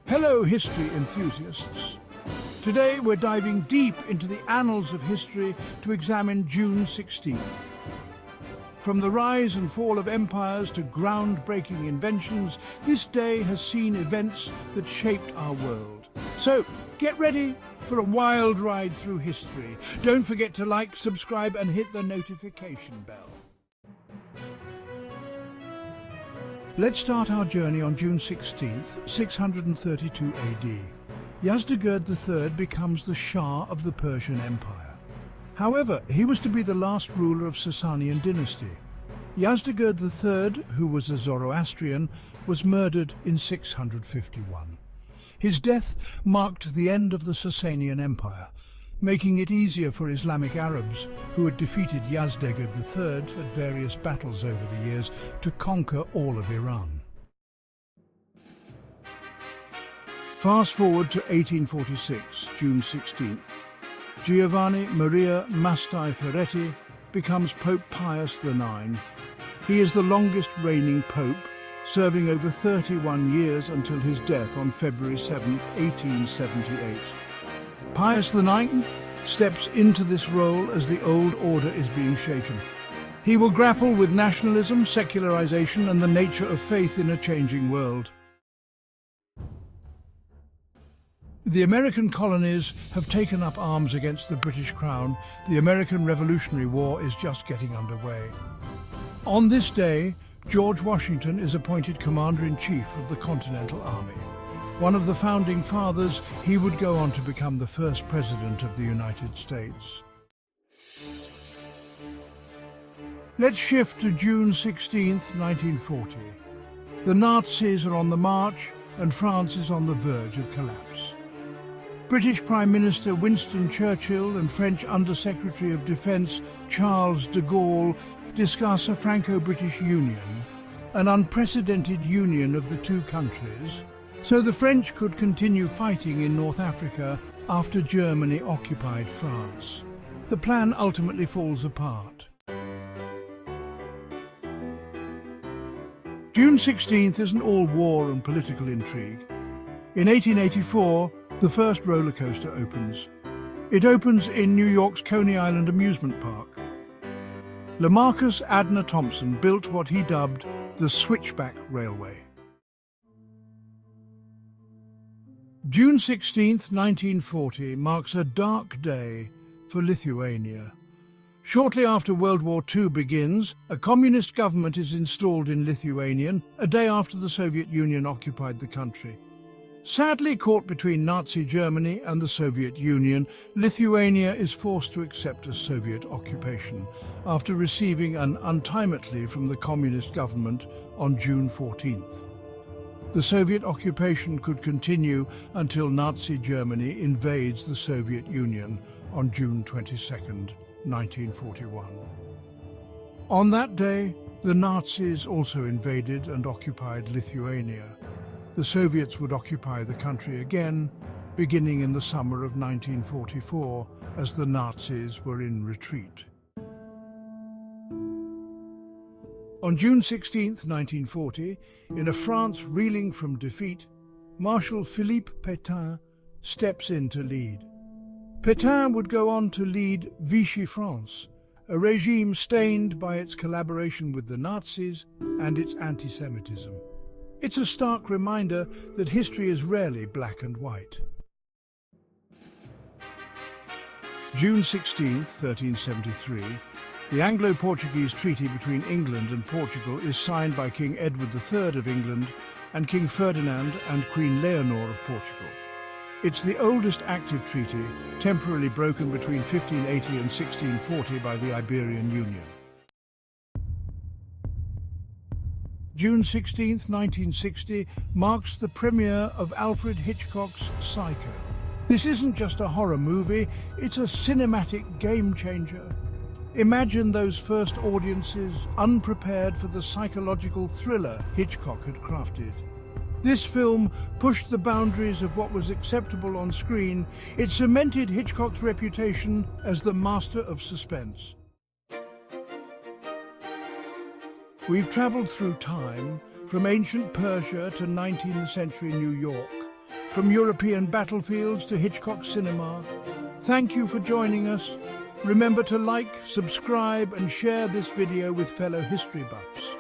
Hello, history enthusiasts. Today we're diving deep into the annals of history to examine June 16th. From the rise and fall of empires to groundbreaking inventions, this day has seen events that shaped our world. So, get ready for a wild ride through history. Don't forget to like, subscribe and hit the notification bell. Let's start our journey on June 16th, 632 AD. Yazdegerd III becomes the Shah of the Persian Empire. However, he was to be the last ruler of Sasanian dynasty. Yazdegerd III, who was a Zoroastrian, was murdered in 651. His death marked the end of the Sasanian Empire, making it easier for Islamic Arabs, who had defeated Yazdegerd III at various battles over the years, to conquer all of Iran. Fast forward to 1846, June 16th. Giovanni Maria Mastai Ferretti becomes Pope Pius IX. He is the longest reigning pope, serving over 31 years until his death on February 7, 1878. Pius IX steps into this role as the old order is being shaken. He will grapple with nationalism, secularization, and the nature of faith in a changing world. The American colonies have taken up arms against the British Crown. The American Revolutionary War is just getting underway. On this day, George Washington is appointed Commander-in-Chief of the Continental Army. One of the founding fathers, he would go on to become the first President of the United States. Let's shift to June 16th, 1940. The Nazis are on the march and France is on the verge of collapse. British Prime Minister Winston Churchill and French Under-Secretary of Defence Charles de Gaulle discuss a Franco-British union, an unprecedented union of the two countries, so the French could continue fighting in North Africa after Germany occupied France. The plan ultimately falls apart. June 16th isn't all war and political intrigue. In 1884, the first roller coaster opens. It opens in New York's Coney Island amusement park. Lamarcus Adner Thompson built what he dubbed the Switchback Railway. June 16th, 1940 marks a dark day for Lithuania. Shortly after World War II begins, a communist government is installed in Lithuania, a day after the Soviet Union occupied the country. Sadly caught between Nazi Germany and the Soviet Union, Lithuania is forced to accept a Soviet occupation after receiving an ultimatum from the communist government on June 14th. The Soviet occupation could continue until Nazi Germany invades the Soviet Union on June 22nd, 1941. On that day, the Nazis also invaded and occupied Lithuania. The Soviets would occupy the country again, beginning in the summer of 1944, as the Nazis were in retreat. On June 16, 1940, in a France reeling from defeat, Marshal Philippe Pétain steps in to lead. Pétain would go on to lead Vichy France, a regime stained by its collaboration with the Nazis and its anti-Semitism. It's a stark reminder that history is rarely black and white. June 16, 1373, the Anglo-Portuguese treaty between England and Portugal is signed by King Edward III of England and King Ferdinand and Queen Leonor of Portugal. It's the oldest active treaty, temporarily broken between 1580 and 1640 by the Iberian Union. June 16, 1960 marks the premiere of Alfred Hitchcock's Psycho. This isn't just a horror movie, it's a cinematic game-changer. Imagine those first audiences unprepared for the psychological thriller Hitchcock had crafted. This film pushed the boundaries of what was acceptable on screen. It cemented Hitchcock's reputation as the master of suspense. We've traveled through time, from ancient Persia to 19th century New York, from European battlefields to Hitchcock cinema. Thank you for joining us. Remember to like, subscribe and share this video with fellow history buffs.